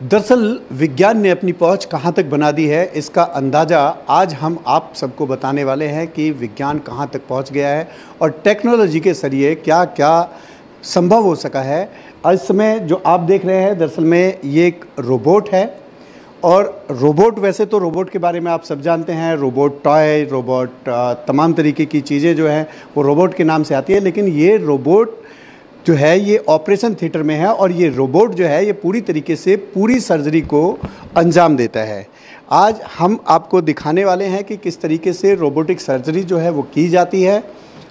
दरअसल विज्ञान ने अपनी पहुंच कहां तक बना दी है, इसका अंदाज़ा आज हम आप सबको बताने वाले हैं कि विज्ञान कहां तक पहुंच गया है और टेक्नोलॉजी के ज़रिए क्या क्या संभव हो सका है। इस समय जो आप देख रहे हैं दरअसल में ये एक रोबोट है और रोबोट, वैसे तो रोबोट के बारे में आप सब जानते हैं, रोबोट टॉय, रोबोट तमाम तरीके की चीज़ें जो हैं वो रोबोट के नाम से आती है। लेकिन ये रोबोट जो है ये ऑपरेशन थिएटर में है और ये रोबोट जो है ये पूरी तरीके से पूरी सर्जरी को अंजाम देता है। आज हम आपको दिखाने वाले हैं कि किस तरीके से रोबोटिक सर्जरी जो है वो की जाती है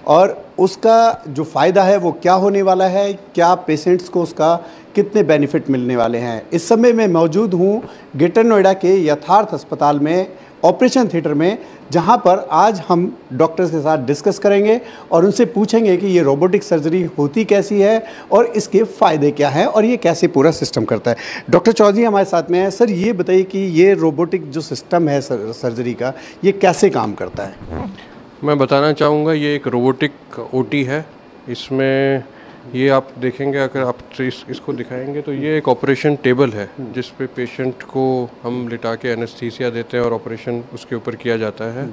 और उसका जो फ़ायदा है वो क्या होने वाला है, क्या पेशेंट्स को उसका कितने बेनिफिट मिलने वाले हैं। इस समय मैं मौजूद हूँ ग्रेटर नोएडा के यथार्थ अस्पताल में, ऑपरेशन थिएटर में, जहां पर आज हम डॉक्टर्स के साथ डिस्कस करेंगे और उनसे पूछेंगे कि ये रोबोटिक सर्जरी होती कैसी है और इसके फ़ायदे क्या हैं और ये कैसे पूरा सिस्टम करता है। डॉक्टर चौधरी हमारे साथ में हैं। सर ये बताइए कि ये रोबोटिक जो सिस्टम है सर्जरी का, ये कैसे काम करता है? मैं बताना चाहूँगा ये एक रोबोटिक ओटी है। इसमें ये आप देखेंगे, अगर आप इसको दिखाएंगे तो ये एक ऑपरेशन टेबल है जिस पे पेशेंट को हम लिटा के एनेस्थीसिया देते हैं और ऑपरेशन उसके ऊपर किया जाता है।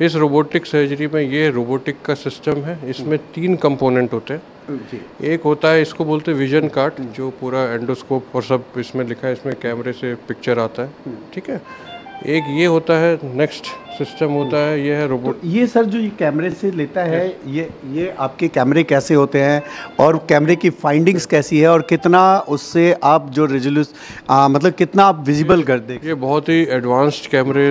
इस रोबोटिक सर्जरी में ये रोबोटिक का सिस्टम है। इसमें 3 कंपोनेंट होते हैं। एक होता है, इसको बोलते हैं विजन कार्ट, जो पूरा एंडोस्कोप और सब इसमें लिखा है, इसमें कैमरे से पिक्चर आता है, ठीक है। एक ये होता है, नेक्स्ट सिस्टम होता है, ये है रोबोट। तो ये सर जो ये कैमरे से लेता है, ये आपके कैमरे कैसे होते हैं और कैमरे की फाइंडिंग्स कैसी है और कितना उससे आप जो मतलब कितना आप विजिबल कर दें? ये बहुत ही एडवांस्ड कैमरे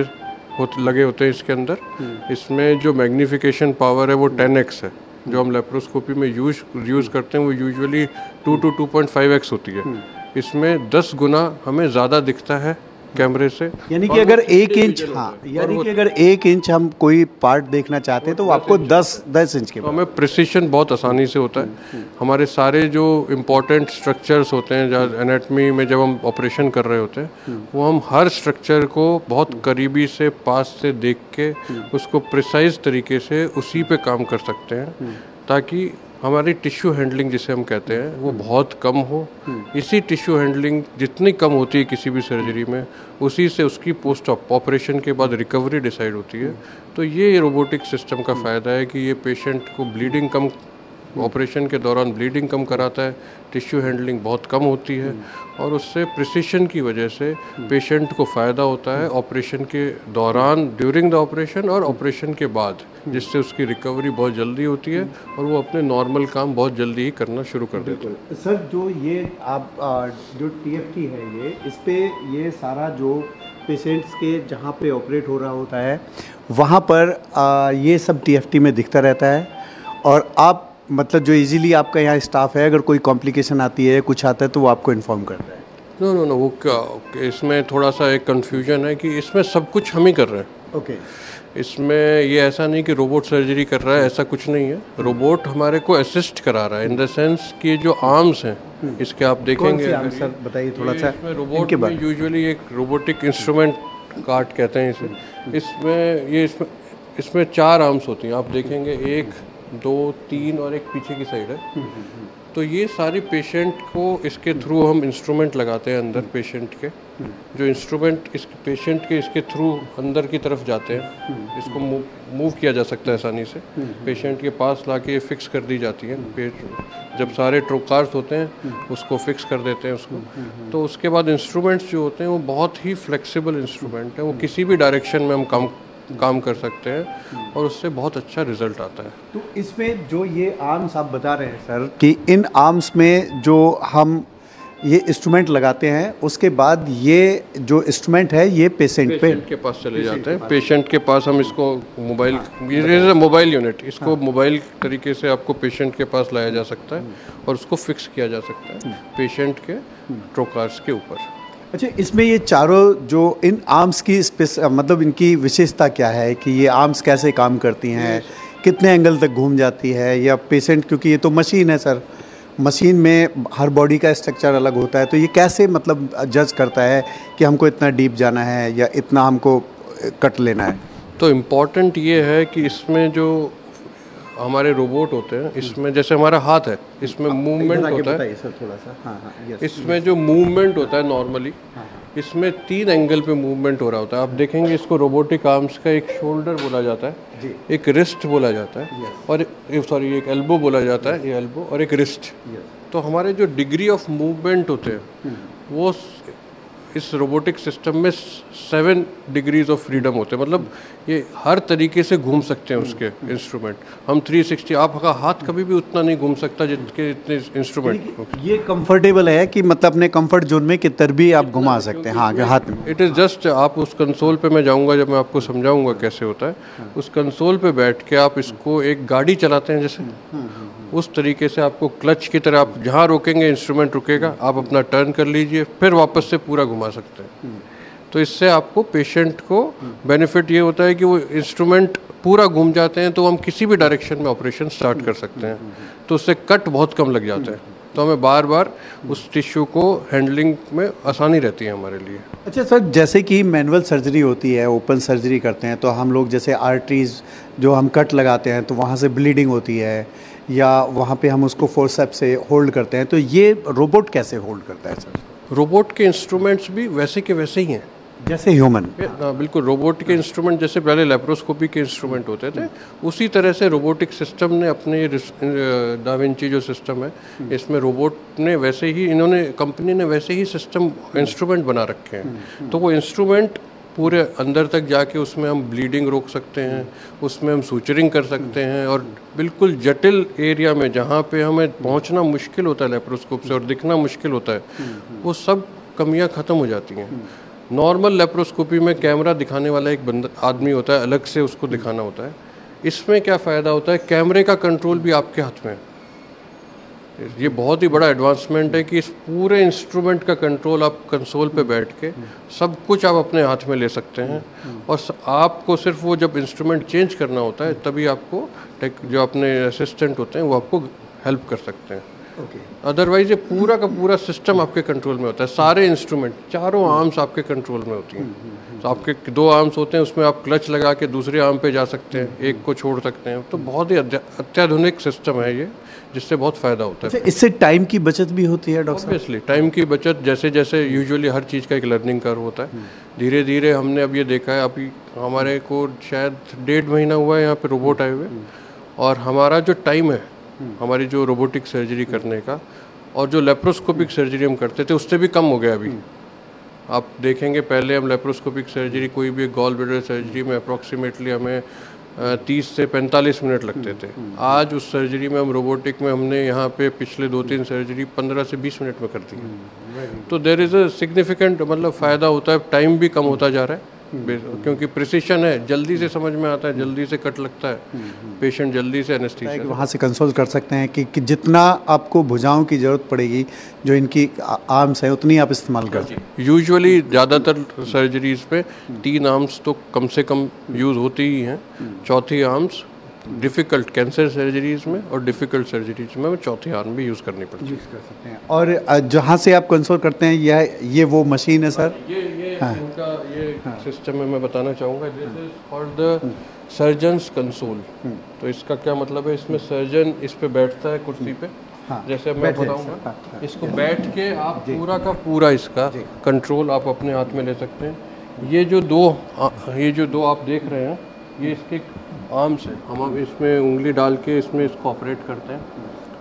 लगे होते हैं इसके अंदर। इसमें जो मैग्नीफिकेशन पावर है वो 10x है। जो हम लेप्रोस्कोपी में यूज़ करते हैं वो यूजुअली 2 to 2.5x होती है। इसमें 10 गुना हमें ज़्यादा दिखता है कैमरे से। यानी कि अगर 1 इंच, हाँ, यानी कि अगर 1 इंच हम कोई पार्ट देखना चाहते हैं तो आपको 10 इंच के, तो हमें प्रिसिशन बहुत आसानी से होता है। हमारे सारे जो इम्पोर्टेंट स्ट्रक्चर्स होते हैं, जहाँ एनाटमी में जब हम ऑपरेशन कर रहे होते हैं, वो हम हर स्ट्रक्चर को बहुत करीबी से पास से देख के उसको प्रिसाइज तरीके से उसी पे काम कर सकते हैं, ताकि हमारी टिश्यू हैंडलिंग जिसे हम कहते हैं वो बहुत कम हो। इसी टिश्यू हैंडलिंग जितनी कम होती है किसी भी सर्जरी में, उसी से उसकी पोस्ट ऑपरेशन के बाद रिकवरी डिसाइड होती है। तो ये रोबोटिक सिस्टम का फ़ायदा है कि ये पेशेंट को ब्लीडिंग कम, ऑपरेशन के दौरान ब्लीडिंग कम कराता है, टिश्यू हैंडलिंग बहुत कम होती है और उससे प्रिसिशन की वजह से पेशेंट को फ़ायदा होता है ऑपरेशन के दौरान, ड्यूरिंग द ऑपरेशन और ऑपरेशन के बाद, जिससे उसकी रिकवरी बहुत जल्दी होती है और वो अपने नॉर्मल काम बहुत जल्दी ही करना शुरू कर देते हैं। सर जो ये आप जो TFT है, ये इस पे ये सारा जो पेशेंट्स के जहाँ पे ऑपरेट हो रहा होता है वहाँ पर ये सब TFT में दिखता रहता है और आप मतलब जो इजीली आपका यहाँ स्टाफ है, अगर कोई कॉम्प्लिकेशन आती है, कुछ आता है, तो वो आपको इन्फॉर्म करता है? नो, वो क्या, इसमें थोड़ा सा एक कन्फ्यूजन है कि इसमें सब कुछ हम ही कर रहे हैं। ओके। इसमें ये ऐसा नहीं कि रोबोट सर्जरी कर रहा है, ऐसा कुछ नहीं है। रोबोट हमारे को असिस्ट करा रहा है, इन द सेंस कि जो आर्म्स हैं इसके आप देखेंगे। सर बताइए थोड़ा सा। इसमें रोबोट में यूजुअली एक रोबोटिक इंस्ट्रूमेंट कार्ट कहते हैं इसे। इसमें 4 आर्म्स होती हैं, आप देखेंगे, 1, 2, 3 और एक पीछे की साइड है। तो ये सारी पेशेंट को इसके थ्रू हम इंस्ट्रूमेंट लगाते हैं अंदर पेशेंट के। जो इंस्ट्रूमेंट इस पेशेंट के इसके थ्रू अंदर की तरफ जाते हैं, इसको मूव किया जा सकता है आसानी से। पेशेंट के पास लाके ये फिक्स कर दी जाती है। जब सारे ट्रोकार्स होते हैं उसको फिक्स कर देते हैं उसको। तो उसके बाद इंस्ट्रूमेंट्स जो होते हैं वो बहुत ही फ्लेक्सिबल इंस्ट्रूमेंट है, वो किसी भी डायरेक्शन में हम काम कर सकते हैं और उससे बहुत अच्छा रिजल्ट आता है। तो इसमें जो ये आर्म्स आप बता रहे हैं सर कि इन आर्म्स में जो हम ये इंस्ट्रूमेंट लगाते हैं, उसके बाद ये जो इंस्ट्रूमेंट है ये पेशेंट के पास चले जाते हैं। पेशेंट के पास हम इसको मोबाइल यूनिट, इसको मोबाइल तरीके से आपको पेशेंट के पास लाया जा सकता है और उसको फिक्स किया जा सकता है पेशेंट के ट्रोकार्स के ऊपर। अच्छा, इसमें ये चारों जो इन आर्म्स की मतलब इनकी विशेषता क्या है कि ये आर्म्स कैसे काम करती हैं, कितने एंगल तक घूम जाती है, या पेशेंट, क्योंकि ये तो मशीन है सर, मशीन में हर बॉडी का स्ट्रक्चर अलग होता है, तो ये कैसे मतलब जज करता है कि हमको इतना डीप जाना है या इतना हमको कट लेना है? तो इम्पॉर्टेंट ये है कि इसमें जो हमारे रोबोट होते हैं, इसमें जैसे हमारा हाथ है, इसमें मूवमेंट होता है सर थोड़ा सा। हाँ हाँ, यस। इसमें जो मूवमेंट होता है नॉर्मली, इसमें 3 एंगल पे मूवमेंट हो रहा होता है। आप देखेंगे इसको रोबोटिक आर्म्स का एक शोल्डर बोला जाता है, एक रिस्ट बोला जाता है, और सॉरी एक एल्बो बोला जाता है, ये एल्बो और एक रिस्ट। तो हमारे जो डिग्री ऑफ मूवमेंट होते हैं वो इस रोबोटिक सिस्टम में 7 डिग्रीज ऑफ फ्रीडम होते हैं। मतलब ये हर तरीके से घूम सकते हैं उसके इंस्ट्रूमेंट। हम 360, आपका हाथ कभी भी उतना नहीं घूम सकता जितने इतने इंस्ट्रूमेंट। ये कंफर्टेबल है कि मतलब अपने कंफर्ट जोन में किधर भी आप घुमा सकते हैं। हाँ, हाथ में इट इज़ जस्ट, आप उस कंसोल पे मैं जाऊंगा, जब मैं आपको समझाऊंगा कैसे होता है। उस कंसोल पे बैठ के आप इसको एक गाड़ी चलाते हैं जैसे, उस तरीके से आपको क्लच की तरह, आप जहाँ रोकेंगे इंस्ट्रूमेंट रुकेगा, आप अपना टर्न कर लीजिए, फिर वापस से पूरा घुमा सकते हैं। तो इससे आपको पेशेंट को बेनिफिट ये होता है कि वो इंस्ट्रूमेंट पूरा घूम जाते हैं, तो हम किसी भी डायरेक्शन में ऑपरेशन स्टार्ट कर सकते हैं। तो उससे कट बहुत कम लग जाते हैं, तो हमें बार बार उस टिश्यू को हैंडलिंग में आसानी रहती है हमारे लिए। अच्छा सर, जैसे कि मैनुअल सर्जरी होती है, ओपन सर्जरी करते हैं, तो हम लोग जैसे आर्टरीज जो हम कट लगाते हैं तो वहाँ से ब्लीडिंग होती है, या वहाँ पे हम उसको फोर्सेप्स से होल्ड करते हैं, तो ये रोबोट कैसे होल्ड करता है सर? रोबोट के इंस्ट्रूमेंट्स भी वैसे के वैसे ही हैं जैसे ह्यूमन। बिल्कुल, रोबोट के इंस्ट्रूमेंट जैसे पहले लेप्रोस्कोपी के इंस्ट्रूमेंट होते थे, उसी तरह से रोबोटिक सिस्टम ने अपने दा विंची जो सिस्टम है, इसमें रोबोट ने वैसे ही, इन्होंने कंपनी ने वैसे ही सिस्टम इंस्ट्रूमेंट बना रखे हैं। तो वो इंस्ट्रूमेंट पूरे अंदर तक जाके उसमें हम ब्लीडिंग रोक सकते हैं, उसमें हम सूचरिंग कर सकते हैं, और बिल्कुल जटिल एरिया में जहाँ पे हमें पहुँचना मुश्किल होता है लेप्रोस्कोप से और दिखना मुश्किल होता है, वो सब कमियाँ ख़त्म हो जाती हैं। नॉर्मल लेप्रोस्कोपी में कैमरा दिखाने वाला एक आदमी होता है, अलग से उसको दिखाना होता है। इसमें क्या फ़ायदा होता है, कैमरे का कंट्रोल भी आपके हाथ में है। ये बहुत ही बड़ा एडवांसमेंट है कि इस पूरे इंस्ट्रूमेंट का कंट्रोल आप कंसोल पे बैठ के सब कुछ आप अपने हाथ में ले सकते हैं, और आपको सिर्फ वो जब इंस्ट्रूमेंट चेंज करना होता है तभी आपको जो अपने असिस्टेंट होते हैं वो आपको हेल्प कर सकते हैं। अदरवाइज ये पूरा का पूरा सिस्टम आपके कंट्रोल में होता है। सारे इंस्ट्रूमेंट, चारों आर्म्स आपके कंट्रोल में होती हैं। तो आपके 2 आर्म्स होते हैं, उसमें आप क्लच लगा के दूसरे आर्म पे जा सकते हैं, एक को छोड़ सकते हैं। तो बहुत ही अत्याधुनिक सिस्टम है ये, जिससे बहुत फ़ायदा होता है। इससे टाइम की बचत भी होती है डॉक्टर साहब? ऑब्वियसली टाइम की बचत, जैसे जैसे यूजुअली हर चीज़ का एक लर्निंग कर्व होता है। धीरे धीरे हमने अब ये देखा है, अभी हमारे को शायद 1.5 महीना हुआ है यहाँ पे रोबोट आए हुए, और हमारा जो टाइम है हमारी जो रोबोटिक सर्जरी करने का और जो लेप्रोस्कोपिक सर्जरी हम करते थे उससे भी कम हो गया अभी। आप देखेंगे पहले हम लेप्रोस्कोपिक सर्जरी, कोई भी गॉल ब्लैडर सर्जरी में अप्रॉक्सीमेटली हमें 30 से 45 मिनट लगते थे। आज उस सर्जरी में हम रोबोटिक में हमने यहाँ पे पिछले 2-3 सर्जरी 15 से 20 मिनट में कर दी है। तो देयर इज़ अ सिग्निफिकेंट मतलब फ़ायदा होता है, टाइम भी कम होता जा रहा है क्योंकि प्रिसिशन है, जल्दी से समझ में आता है, जल्दी से कट लगता है, पेशेंट जल्दी से एनेस्थीसिया वहाँ से कंसल्ट कर सकते हैं कि जितना आपको भुजाओं की ज़रूरत पड़ेगी, जो इनकी आर्म्स है उतनी आप इस्तेमाल कर सकते हैं। यूजुअली ज़्यादातर सर्जरीज पे 3 आर्म्स तो कम से कम यूज़ होती ही हैं। चौथी आर्म्स डिफ़िकल्ट कैंसर सर्जरीज में और डिफ़िकल्ट सर्जरीज में चौथी आर्म भी यूज़ करनी पड़ती है। यूज़ कर सकते हैं। और जहाँ से आप कंसल्ट करते हैं, ये वो मशीन है सर? इनका ये सिस्टम है, मैं बताना चाहूँगा। This is called the surgeons console. तो इसका क्या मतलब है, इसमें सर्जन इस पे बैठता है कुर्सी पे, जैसे मैं बताऊँगा, इसको बैठ के आप पूरा का पूरा इसका कंट्रोल आप अपने हाथ में ले सकते हैं। ये जो दो आप देख रहे हैं, ये इसके आर्म्स हैं। हम इसमें उंगली डाल के इसमें इसको ऑपरेट करते हैं,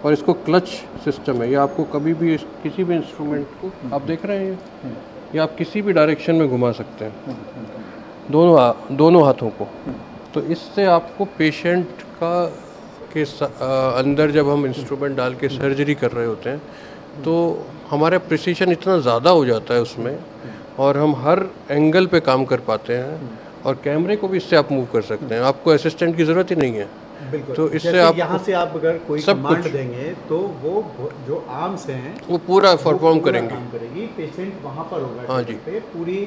और इसको क्लच सिस्टम है। ये आपको कभी भी किसी भी इंस्ट्रूमेंट को आप देख रहे हैं, ये आप किसी भी डायरेक्शन में घुमा सकते हैं, दोनों हाथों को। तो इससे आपको पेशेंट का अंदर जब हम इंस्ट्रूमेंट डाल के सर्जरी कर रहे होते हैं तो हमारा प्रिसीशन इतना ज़्यादा हो जाता है उसमें, और हम हर एंगल पे काम कर पाते हैं, और कैमरे को भी इससे आप मूव कर सकते हैं, आपको असिस्टेंट की ज़रूरत ही नहीं है। तो इससे आप यहाँ से आप अगर कोई कमांड देंगे तो वो जो आर्म्स हैं वो पूरा परफॉर्म करेंगे, पेशेंट वहाँ पर होगा। हाँ जी, पे पूरी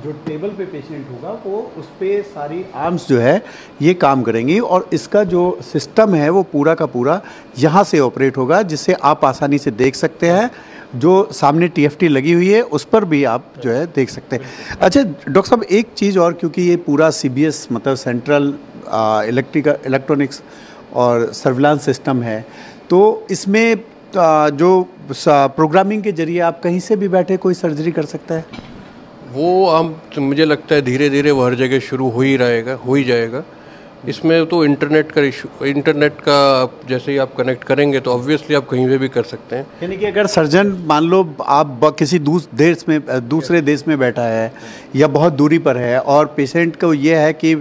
जो टेबल पे पेशेंट होगा वो उस पे सारी आर्म्स जो है ये काम करेंगी, और इसका जो सिस्टम है वो पूरा का पूरा यहाँ से ऑपरेट होगा, जिससे आप आसानी से देख सकते हैं। जो सामने TFT लगी हुई है उस पर भी आप जो है देख सकते हैं। अच्छा डॉक्टर साहब, एक चीज़ और, क्योंकि ये पूरा CBS मतलब सेंट्रल इलेक्ट्रॉनिक्स और सर्विलांस सिस्टम है। तो इसमें जो प्रोग्रामिंग के जरिए आप कहीं से भी बैठे कोई सर्जरी कर सकता है? वो हम मुझे लगता है धीरे धीरे वो हर जगह शुरू हो ही जाएगा। इसमें तो इंटरनेट का जैसे ही आप कनेक्ट करेंगे तो ऑब्वियसली आप कहीं पे भी कर सकते हैं। यानी कि अगर सर्जन मान लो आप किसी दूसरे देश में बैठा है या बहुत दूरी पर है और पेशेंट को ये है कि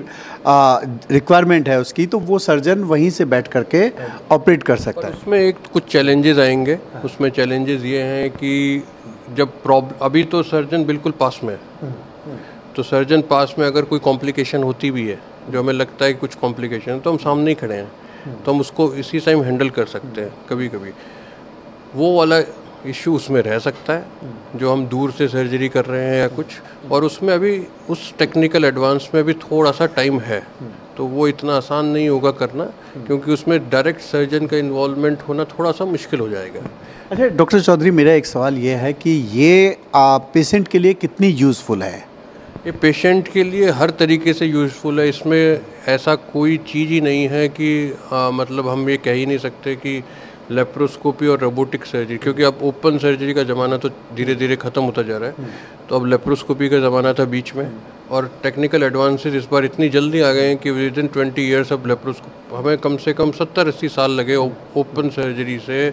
रिक्वायरमेंट है उसकी, तो वो सर्जन वहीं से बैठ करके ऑपरेट कर सकता है। उसमें एक कुछ चैलेंजेस आएंगे। उसमें चैलेंजेस ये हैं कि जब अभी तो सर्जन बिल्कुल पास में है, तो सर्जन पास में अगर कोई कॉम्प्लिकेशन होती भी है जो हमें लगता है कि कुछ कॉम्प्लिकेशन है, तो हम सामने ही खड़े हैं, तो हम उसको इसी टाइम हैंडल कर सकते हैं। कभी कभी वो वाला इश्यू उसमें रह सकता है जो हम दूर से सर्जरी कर रहे हैं या कुछ, और उसमें अभी उस टेक्निकल एडवांस में भी थोड़ा सा टाइम है, तो वो इतना आसान नहीं होगा करना, क्योंकि उसमें डायरेक्ट सर्जन का इन्वॉल्वमेंट होना थोड़ा सा मुश्किल हो जाएगा। अच्छा डॉक्टर चौधरी, मेरा एक सवाल ये है कि ये पेशेंट के लिए कितनी यूज़फुल है? ये पेशेंट के लिए हर तरीके से यूज़फुल है। इसमें ऐसा कोई चीज़ ही नहीं है कि मतलब हम ये कह ही नहीं सकते कि लेप्रोस्कोपी और रोबोटिक सर्जरी, क्योंकि अब ओपन सर्जरी का ज़माना तो धीरे धीरे ख़त्म होता जा रहा है, तो अब लेप्रोस्कोपी का ज़माना था बीच में, और टेक्निकल एडवांसेस इस बार इतनी जल्दी आ गए हैं कि विद इन 20 ईयर्स अब हमें कम से कम 70-80 साल लगे ओपन सर्जरी से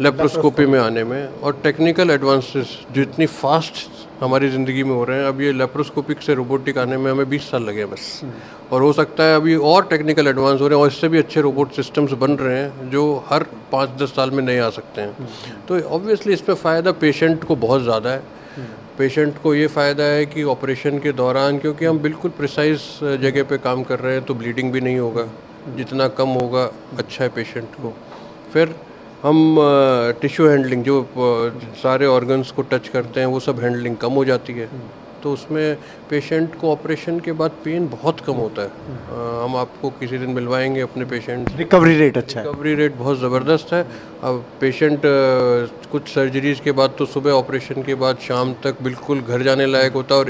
लेप्रोस्कोपी में आने में। और टेक्निकल एडवांसेस जो इतनी फास्ट हमारी ज़िंदगी में हो रहे हैं, अब ये लेप्रोस्कोपिक से रोबोटिक आने में हमें 20 साल लगे बस, और हो सकता है अभी और टेक्निकल एडवांस हो रहे हैं और इससे भी अच्छे रोबोट सिस्टम्स बन रहे हैं जो हर 5-10 साल में नए आ सकते हैं। तो ऑब्वियसली इसमें फ़ायदा पेशेंट को बहुत ज़्यादा है। पेशेंट को ये फ़ायदा है कि ऑपरेशन के दौरान, क्योंकि हम बिल्कुल प्रिसाइज जगह पे काम कर रहे हैं, तो ब्लीडिंग भी नहीं होगा, जितना कम होगा अच्छा है पेशेंट को। फिर हम टिश्यू हैंडलिंग, जो सारे ऑर्गन्स को टच करते हैं, वो सब हैंडलिंग कम हो जाती है, तो उसमें पेशेंट को ऑपरेशन के बाद पेन बहुत कम होता है। हम आपको किसी दिन मिलवाएंगे अपने पेशेंट। रिकवरी रेट अच्छा है? रिकवरी रेट बहुत ज़बरदस्त है। अब पेशेंट कुछ सर्जरीज के बाद तो सुबह ऑपरेशन के बाद शाम तक बिल्कुल घर जाने लायक होता है, और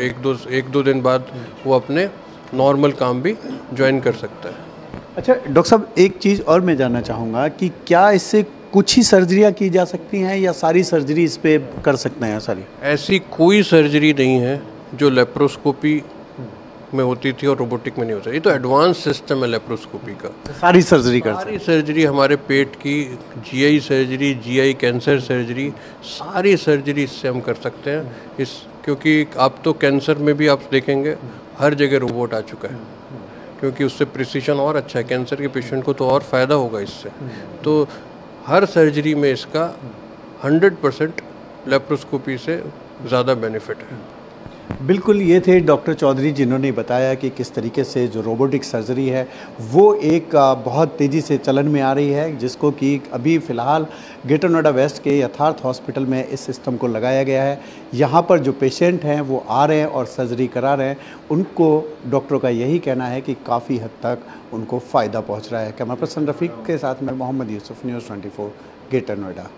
एक दो दिन बाद वो अपने नॉर्मल काम भी ज्वाइन कर सकता है। अच्छा डॉक्टर साहब, एक चीज़ और मैं जानना चाहूँगा कि क्या इससे कुछ ही सर्जरियाँ की जा सकती हैं या सारी सर्जरी इस पे कर सकते हैं? सारी ऐसी कोई सर्जरी नहीं है जो लेप्रोस्कोपी में होती थी और रोबोटिक में नहीं होता। ये तो एडवांस सिस्टम है लेप्रोस्कोपी का। सारी सर्जरी कर सकते सारी सर्जरी हमारे पेट की, GI surgery, GI cancer surgery, सारी सर्जरी इससे हम कर सकते हैं। क्योंकि आप तो कैंसर में भी आप देखेंगे हर जगह रोबोट आ चुका है, क्योंकि उससे प्रिसीशन और अच्छा है। कैंसर के पेशेंट को तो और फ़ायदा होगा इससे। तो हर सर्जरी में इसका 100% लेप्रोस्कोपी से ज़्यादा बेनिफिट है। बिल्कुल, ये थे डॉक्टर चौधरी जिन्होंने बताया कि किस तरीके से जो रोबोटिक सर्जरी है वो एक बहुत तेज़ी से चलन में आ रही है, जिसको कि अभी फ़िलहाल ग्रेटर नोएडा वेस्ट के यथार्थ हॉस्पिटल में इस सिस्टम को लगाया गया है। यहाँ पर जो पेशेंट हैं वो आ रहे हैं और सर्जरी करा रहे हैं, उनको डॉक्टरों का यही कहना है कि काफ़ी हद तक उनको फ़ायदा पहुँच रहा है। कैमरा पर्सन रफ़ीक के साथ मैं मोहम्मद यूसुफ, न्यूज़ 24 ग्रेटर नोएडा।